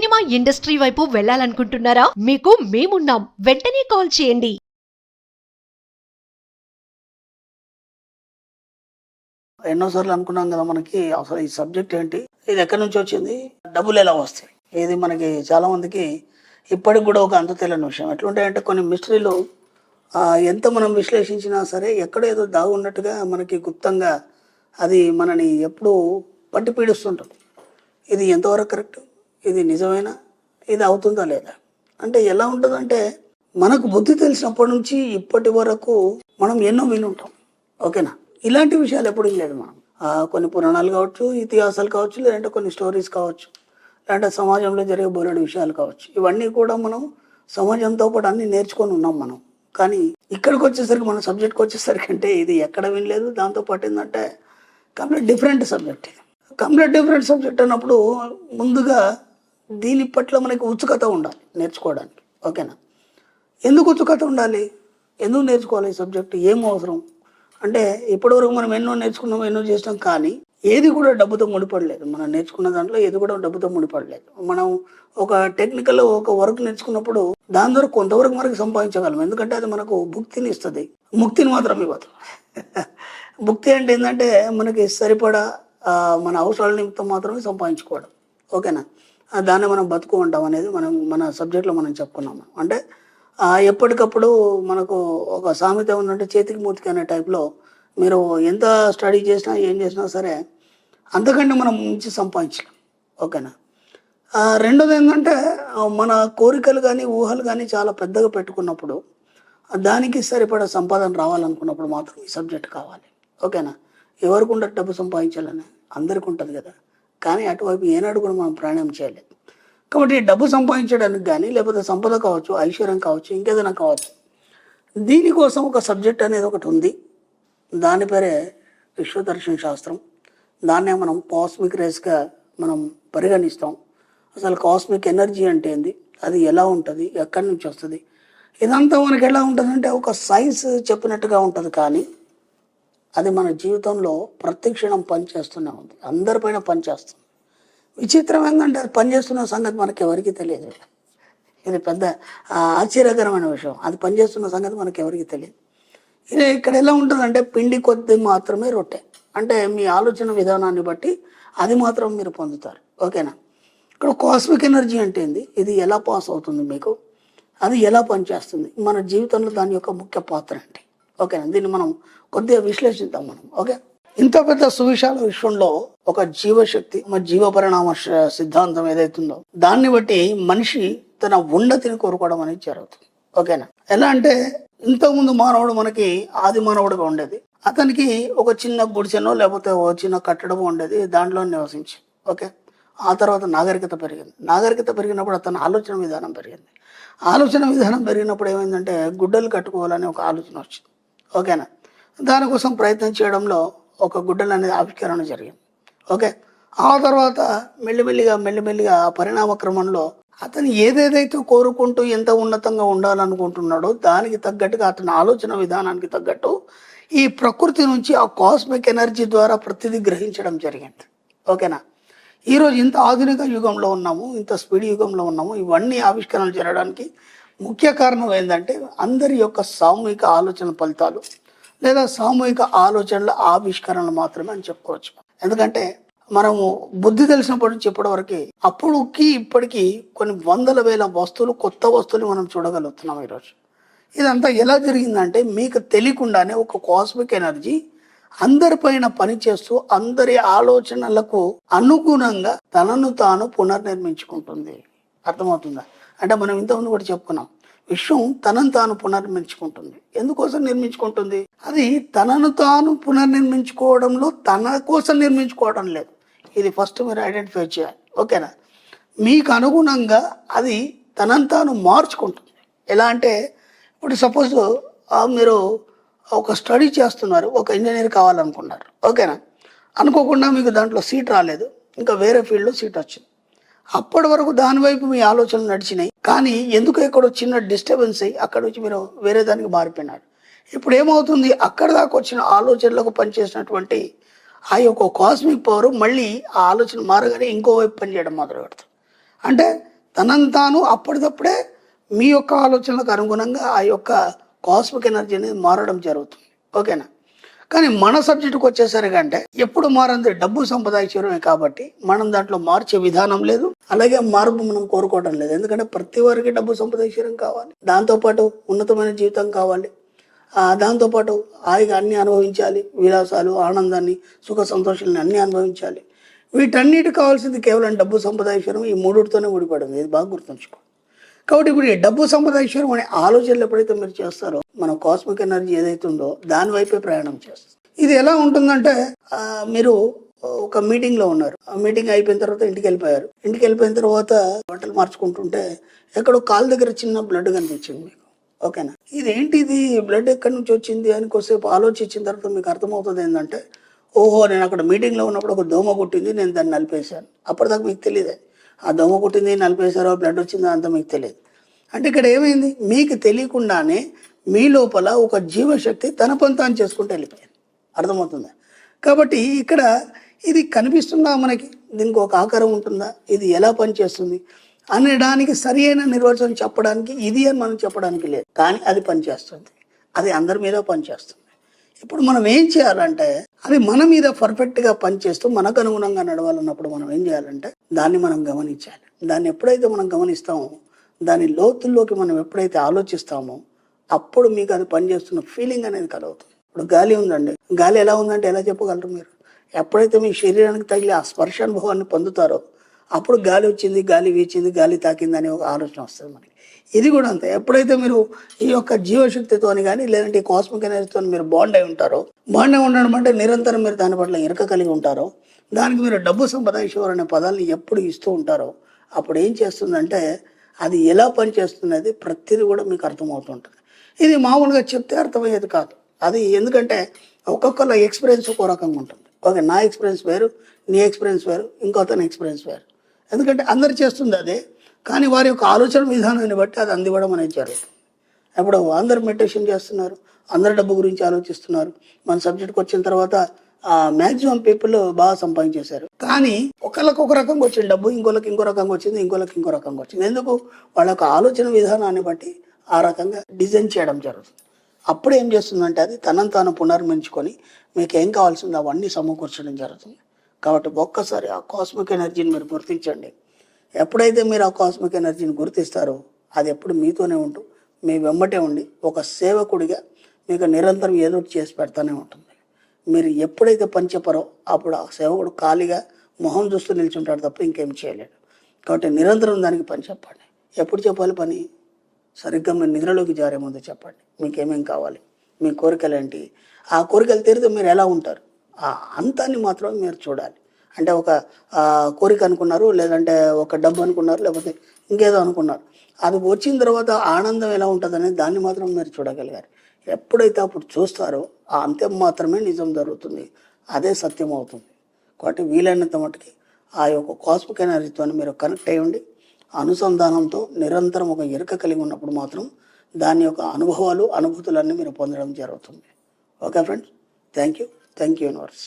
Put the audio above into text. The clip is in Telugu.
సినిమా ఇండస్ట్రీ వైపు వెళ్ళాలనుకుంటున్నారా? మీకు మేమున్నాం. వెంటనే కాల్ చేయండి. ఎన్నోసార్లు అనుకున్నాం కదా, మనకి అసలు ఈ సబ్జెక్ట్ ఏంటి, ఇది ఎక్కడి నుంచి వచ్చింది, డబ్బులు ఎలా వస్తాయి, ఇది మనకి చాలా మందికి ఇప్పటికి కూడా ఒక అంత తెలియని విషయం. ఎట్లుంటాయంటే కొన్ని మిస్టరీలు ఎంత మనం విశ్లేషించినా సరే ఎక్కడో ఏదో దాగున్నట్టుగా మనకి గుప్తంగా అది మనని ఎప్పుడూ పట్టి పీడిస్తుంటుంది. ఇది ఎంతవరకు కరెక్ట్, ఇది నిజమేనా, ఇది అవుతుందా లేదా అంటే ఎలా ఉంటుందంటే, మనకు బుద్ధి తెలిసినప్పటి నుంచి ఇప్పటి వరకు మనం ఎన్నో వినుంటాం. ఓకేనా, ఇలాంటి విషయాలు ఎప్పుడు లేదు. మనం కొన్ని పురాణాలు కావచ్చు, ఇతిహాసాలు కావచ్చు, లేదంటే కొన్ని స్టోరీస్ కావచ్చు, లేదంటే సమాజంలో జరిగే బోలెడు విషయాలు కావచ్చు, ఇవన్నీ కూడా మనం సమాజంతో పాటు అన్ని నేర్చుకొని ఉన్నాం మనం. కానీ ఇక్కడికి వచ్చేసరికి, మన సబ్జెక్ట్కి వచ్చేసరికి అంటే ఇది ఎక్కడ వినలేదు. దాంతోపాటు ఏంటంటే కంప్లీట్ డిఫరెంట్ సబ్జెక్ట్. ఇది కంప్లీట్ డిఫరెంట్ సబ్జెక్ట్ అన్నప్పుడు ముందుగా దీని పట్ల మనకి ఉత్సుకత ఉండాలి నేర్చుకోవడానికి. ఓకేనా, ఎందుకు ఉత్సుకత ఉండాలి, ఎందుకు నేర్చుకోవాలి ఈ సబ్జెక్ట్, ఏం అవసరం అంటే, ఇప్పటివరకు మనం ఎన్నో నేర్చుకున్నాం, ఎన్నో చేసినాం, కానీ ఏది కూడా డబ్బుతో ముడిపడలేదు. మనం నేర్చుకున్న దాంట్లో ఏది కూడా డబ్బుతో ముడిపడలేదు. మనం ఒక టెక్నికల్ ఒక వర్క్ నేర్చుకున్నప్పుడు దాని ద్వారా కొంతవరకు మనకి సంపాదించగలం, ఎందుకంటే అది మనకు భుక్తిని ఇస్తుంది, ముక్తిని మాత్రం ఇవ్వదు. భుక్తి అంటే ఏంటంటే మనకి సరిపడా మన అవసరాల నిమిత్తం మాత్రమే సంపాదించుకోవడం. ఓకేనా, దాన్ని మనం బతుకు ఉంటాం అనేది మనం మన సబ్జెక్ట్లో మనం చెప్పుకున్నాము. అంటే ఎప్పటికప్పుడు మనకు ఒక సామెత ఉందంటే, చేతికి మూతికి అనే టైప్లో మీరు ఎంత స్టడీ చేసినా ఏం చేసినా సరే అంతకంటే మనం మంచి సంపాదించలేం. ఓకేనా, రెండోది ఏంటంటే, మన కోరికలు కానీ ఊహలు కానీ చాలా పెద్దగా పెట్టుకున్నప్పుడు దానికి సరిపడా సంపాదన రావాలనుకున్నప్పుడు మాత్రం ఈ సబ్జెక్ట్ కావాలి. ఓకేనా, ఎవరికి ఉండదు డబ్బు సంపాదించాలని, అందరికీ ఉంటుంది కదా, కానీ అటువైపు ఏనాడు కూడా మనం ప్రయాణం చేయలేదు. కాబట్టి డబ్బు సంపాదించడానికి కానీ, లేకపోతే సంపద కావచ్చు, ఐశ్వర్యం కావచ్చు, ఇంకేదైనా కావచ్చు, దీనికోసం ఒక సబ్జెక్ట్ అనేది ఒకటి ఉంది. దాని పేరే విశ్వదర్శన శాస్త్రం. దాన్నే మనం కాస్మిక్ రేస్గా మనం పరిగణిస్తాం. అసలు కాస్మిక్ ఎనర్జీ అంటే ఏంది, అది ఎలా ఉంటుంది, ఎక్కడి నుంచి వస్తుంది, ఇదంతా మనకి ఎలా ఉంటుందంటే ఒక సైన్స్ చెప్పినట్టుగా ఉంటుంది. కానీ అది మన జీవితంలో ప్రతిక్షణం పనిచేస్తూనే ఉంది, అందరిపైన పనిచేస్తుంది. విచిత్రం ఏంటంటే, అది పనిచేస్తున్న సంగతి మనకి ఎవరికి తెలియదు. ఇది పెద్ద ఆశ్చర్యకరమైన విషయం. అది పనిచేస్తున్న సంగతి మనకి ఎవరికి తెలియదు. ఇది ఇక్కడ ఎలా ఉంటుందంటే, పిండి కొద్ది మాత్రమే రొట్టె. అంటే మీ ఆలోచన విధానాన్ని బట్టి అది మాత్రం మీరు పొందుతారు. ఓకేనా, ఇక్కడ కాస్మిక్ ఎనర్జీ అంటే ఏంది, ఇది ఎలా పాస్ అవుతుంది మీకు, అది ఎలా పనిచేస్తుంది, మన జీవితంలో దాని యొక్క ముఖ్య పాత్ర ఏంటి. ఓకేనా, దీన్ని మనం కొద్దిగా విశ్లేషిద్దాం మనం. ఓకే, ఇంత పెద్ద సువిశాల విశ్వంలో ఒక జీవశక్తి, మన జీవ పరిణామ సిద్ధాంతం ఏదైతుందో దాన్ని బట్టి మనిషి తన ఉన్నతిని కోరుకోవడం అనేది జరుగుతుంది. ఓకేనా, ఎలా అంటే, ఇంతకుముందు మానవుడు మనకి ఆది మానవుడిగా ఉండేది. అతనికి ఒక చిన్న గుడిసెనో లేకపోతే ఒక చిన్న కట్టడమో ఉండేది, దాంట్లో నివసించి. ఓకే, ఆ తర్వాత నాగరికత పెరిగింది. నాగరికత పెరిగినప్పుడు అతని ఆలోచన విధానం పెరిగింది. ఆలోచన విధానం పెరిగినప్పుడు ఏమైందంటే, గుడ్డలు కట్టుకోవాలని ఒక ఆలోచన వచ్చింది. ఓకేనా, దానికోసం ప్రయత్నం చేయడంలో ఒక గుడ్డలు అనేది ఆవిష్కరణ జరిగింది. ఓకే, ఆ తర్వాత మెల్లిమెల్లిగా ఆ పరిణామ క్రమంలో అతను ఏదేదైతే కోరుకుంటూ ఎంత ఉన్నతంగా ఉండాలనుకుంటున్నాడో దానికి తగ్గట్టుగా, అతని ఆలోచన విధానానికి తగ్గట్టు ఈ ప్రకృతి నుంచి ఆ కాస్మిక్ ఎనర్జీ ద్వారా ప్రతిదీ గ్రహించడం జరిగింది. ఓకేనా, ఈరోజు ఇంత ఆధునిక యుగంలో ఉన్నాము, ఇంత స్పీడ్ యుగంలో ఉన్నాము. ఇవన్నీ ఆవిష్కరణలు జరగడానికి ముఖ్య కారణం ఏంటంటే, అందరి యొక్క సామూహిక ఆలోచన ఫలితాలు లేదా సామూహిక ఆలోచనల ఆవిష్కరణలు మాత్రమే అని చెప్పుకోవచ్చు. ఎందుకంటే మనము బుద్ధి తెలిసినప్పటి నుంచి ఇప్పటివరకు, అప్పుడుకి ఇప్పటికీ కొన్ని వందల వేల వస్తువులు, కొత్త వస్తువులు మనం చూడగలుగుతున్నాం ఈరోజు. ఇదంతా ఎలా జరిగిందంటే, మీకు తెలియకుండానే ఒక కాస్మిక్ ఎనర్జీ అందరిపైన పనిచేస్తూ అందరి ఆలోచనలకు అనుగుణంగా తనను తాను పునర్నిర్మించుకుంటుంది. అర్థమవుతుందా? అంటే మనం ఇంతకుముందు కూడా చెప్పుకున్నాం, విశ్వం తనను తాను పునర్నిర్మించుకుంటుంది. ఎందుకోసం నిర్మించుకుంటుంది? అది తనను తాను పునర్నిర్మించుకోవడంలో తన కోసం నిర్మించుకోవడం లేదు. ఇది ఫస్ట్ మీరు ఐడెంటిఫై చేయాలి. ఓకేనా, మీకు అనుగుణంగా అది తనను తాను మార్చుకుంటుంది. ఎలా అంటే, ఇప్పుడు సపోజ్ మీరు ఒక స్టడీ చేస్తున్నారు, ఒక ఇంజనీర్ కావాలనుకున్నారు. ఓకేనా, అనుకోకుండా మీకు దాంట్లో సీట్ రాలేదు, ఇంకా వేరే ఫీల్డ్లో సీట్ వచ్చింది. అప్పటి వరకు దాని వైపు మీ ఆలోచనలు నడిచినాయి, కానీ ఎందుకు ఎక్కడో చిన్న డిస్టర్బెన్స్ అయ్యి అక్కడ నుంచి మీరు వేరే దానికి మారిపోయినారు. ఇప్పుడు ఏమవుతుంది, అక్కడ దాకా వచ్చిన ఆలోచనలకు పనిచేసినటువంటి ఆ యొక్క కాస్మిక్ పవర్ మళ్ళీ ఆ ఆలోచన మారగానే ఇంకోవైపు పనిచేయడం మొదలు పెడుతుంది. అంటే తనంతాను అప్పటిదప్పుడే మీ యొక్క ఆలోచనలకు అనుగుణంగా ఆ యొక్క కాస్మిక్ ఎనర్జీ అనేది మారడం జరుగుతుంది. ఓకేనా? కానీ మన సబ్జెక్టుకి వచ్చేసరికి అంటే ఎప్పుడు మారంది డబ్బు సంపాదించడమే కాబట్టి మనం దాంట్లో మార్చే విధానం లేదు, అలాగే మార్పు మనం కోరుకోవడం లేదు. ఎందుకంటే ప్రతి వారికి డబ్బు సంపాదించడం కావాలి, దాంతోపాటు ఉన్నతమైన జీవితం కావాలి, దాంతోపాటు హాయిగా అన్ని అనుభవించాలి, విలాసాలు, ఆనందాన్ని, సుఖ సంతోషాలను అన్ని అనుభవించాలి. వీటన్నిటి కావాల్సింది కేవలం డబ్బు సంపాదించడం, ఈ మూడుతోనే ఊడిపడింది. ఇది బాగా గుర్తుంచుకో. కాబట్టి ఇప్పుడు ఈ డబ్బు సంపాదించడం అనే ఆలోచనలు ఎప్పుడైతే మీరు చేస్తారో మన కాస్మిక్ ఎనర్జీ ఏదైతే ఉందో దాని వైపే ప్రయాణం చేస్తుంది. ఇది ఎలా ఉంటుందంటే మీరు ఒక మీటింగ్లో ఉన్నారు, ఆ మీటింగ్ అయిపోయిన తర్వాత ఇంటికి వెళ్ళిపోయారు. ఇంటికి వెళ్ళిపోయిన తర్వాత బట్టలు మార్చుకుంటుంటే ఎక్కడో కాలు దగ్గర చిన్న బ్లడ్ కనిపించింది మీకు. ఓకేనా? ఇదేంటి, ఇది బ్లడ్ ఎక్కడి నుంచి వచ్చింది అని కొద్దిసేపు ఆలోచించిన తర్వాత మీకు అర్థమవుతుంది ఏంటంటే, ఓహో నేను అక్కడ మీటింగ్లో ఉన్నప్పుడు ఒక దోమ కుట్టింది, నేను దాన్ని నలిపేశాను. అప్పటిదాకా మీకు తెలియదు ఆ దోమ కుట్టింది, నలిపేశారో బ్లడ్ వచ్చిందో అంతా మీకు తెలియదు. అంటే ఇక్కడ ఏమైంది, మీకు తెలియకుండానే మీ లోపల ఒక జీవశక్తి తన పంతాన్ని చేసుకుంటూ వెళ్ళిపోయింది. అర్థమవుతుందా? కాబట్టి ఇక్కడ ఇది కనిపిస్తుందా మనకి, దీనికి ఒక ఆకారం ఉంటుందా, ఇది ఎలా పనిచేస్తుంది అనడానికి సరి అయిన నిర్వచనం చెప్పడానికి ఇది అని మనం చెప్పడానికి లేదు. కానీ అది పనిచేస్తుంది, అది అందరి మీద పనిచేస్తుంది. ఇప్పుడు మనం ఏం చేయాలంటే అది మన మీద పర్ఫెక్ట్గా పనిచేస్తూ మనకు అనుగుణంగా నడవాలన్నప్పుడు మనం ఏం చేయాలంటే దాన్ని మనం గమనించాలి. దాన్ని ఎప్పుడైతే మనం గమనిస్తామో, దాని లోతుల్లోకి మనం ఎప్పుడైతే ఆలోచిస్తామో అప్పుడు మీకు అది పనిచేస్తున్న ఫీలింగ్ అనేది కలుగుతుంది. ఇప్పుడు గాలి ఉందండి, గాలి ఎలా ఉందంటే ఎలా చెప్పగలరు మీరు? ఎప్పుడైతే మీ శరీరానికి తగిలి ఆ స్పర్శ అనుభవాన్ని పొందుతారో అప్పుడు గాలి వచ్చింది, గాలి వీచింది, గాలి తాకింది అనే ఒక ఆలోచన వస్తుంది మనకి. ఇది కూడా అంతే. ఎప్పుడైతే మీరు ఈ యొక్క జీవశక్తితోని కానీ లేదంటే కాస్మిక్ ఎనర్జీతో మీరు బాండ్ అయి ఉంటారో, బాండ్ అయి ఉండడం అంటే నిరంతరం మీరు దాని పట్ల ఇరక కలిగి ఉంటారో, దానికి మీరు డబ్బు సంపాదించేవారు అనే పదాలని ఎప్పుడు ఇస్తూ ఉంటారో అప్పుడు ఏం చేస్తుందంటే అది ఎలా పనిచేస్తున్నది ప్రతిదీ కూడా మీకు అర్థమవుతుంటుంది. ఇది మామూలుగా చెప్తే అర్థమయ్యేది కాదు. అది ఎందుకంటే ఒక్కొక్కళ్ళ ఎక్స్పీరియన్స్ ఒక్కో రకంగా ఉంటుంది. ఓకే, నా ఎక్స్పీరియన్స్ వేరు, నీ ఎక్స్పీరియన్స్ వేరు, ఇంకొతని ఎక్స్పీరియన్స్ వేరు. ఎందుకంటే అందరు చేస్తుంది అదే, కానీ వారి యొక్క ఆలోచన విధానాన్ని బట్టి అది అందివ్వడం అనేది జరుగుతుంది. ఇప్పుడు అందరు మెడిటేషన్ చేస్తున్నారు, అందరు డబ్బు గురించి ఆలోచిస్తున్నారు. మన సబ్జెక్ట్కి వచ్చిన తర్వాత మ్యాక్సిమం పీపుల్ బాగా సంపాదించేశారు. కానీ ఒకళ్ళకి ఒక రకంగా వచ్చిన డబ్బు, ఇంకోళ్ళకి ఇంకో రకంగా వచ్చింది, ఇంకోళ్ళకి ఇంకో రకంగా వచ్చింది. ఎందుకు? వాళ్ళ యొక్క ఆలోచన విధానాన్ని బట్టి ఆ రకంగా డిజైన్ చేయడం జరుగుతుంది. అప్పుడు ఏం చేస్తుందంటే అది తనను తాను పునర్మించుకొని మీకు ఏం కావాల్సిందో అవన్నీ సమకూర్చడం జరుగుతుంది. కాబట్టి ఒక్కసారి ఆ కాస్మిక్ ఎనర్జీని మీరు గుర్తించండి. ఎప్పుడైతే మీరు ఆ కాస్మిక్ ఎనర్జీని గుర్తిస్తారో అది ఎప్పుడు మీతోనే ఉంటూ మీ వెంబటే ఉండి ఒక సేవకుడిగా మీకు నిరంతరం ఏదో చేసి పెడతానే ఉంటుంది. మీరు ఎప్పుడైతే పని చెప్పారో అప్పుడు ఆ సేవకుడు ఖాళీగా మొహం చూస్తూ నిల్చుంటాడు తప్ప ఇంకేం చేయలేడు. కాబట్టి నిరంతరం దానికి పని చెప్పండి. ఎప్పుడు చెప్పాలి పని? సరిగ్గా మీరు నిద్రలోకి జారే ముందు చెప్పండి. మీకేమేం కావాలి, మీ కోరికలు ఏంటి, ఆ కోరికలు తీరితే మీరు ఎలా ఉంటారు, ఆ అంతాన్ని మాత్రం మీరు చూడాలి. అంటే ఒక కోరిక అనుకున్నారు, లేదంటే ఒక డబ్బు అనుకున్నారు, లేకపోతే ఇంకేదో అనుకున్నారు, అది వచ్చిన తర్వాత ఆనందం ఎలా ఉంటుంది అనేది దాన్ని మాత్రం మీరు చూడగలిగారు. ఎప్పుడైతే అప్పుడు చూస్తారో ఆ అంత్యం మాత్రమే నిజం జరుగుతుంది, అదే సత్యం అవుతుంది. కాబట్టి వీలైనంత మటుకి ఆ యొక్క కాస్మిక్ ఎనర్జీతో మీరు కనెక్ట్ అయ్యండి. అనుసంధానంతో నిరంతరం ఒక ఎరుక కలిగి ఉన్నప్పుడు మాత్రం దాని యొక్క అనుభవాలు, అనుభూతులన్నీ మీరు పొందడం జరుగుతుంది. Okay friends, thank you universe.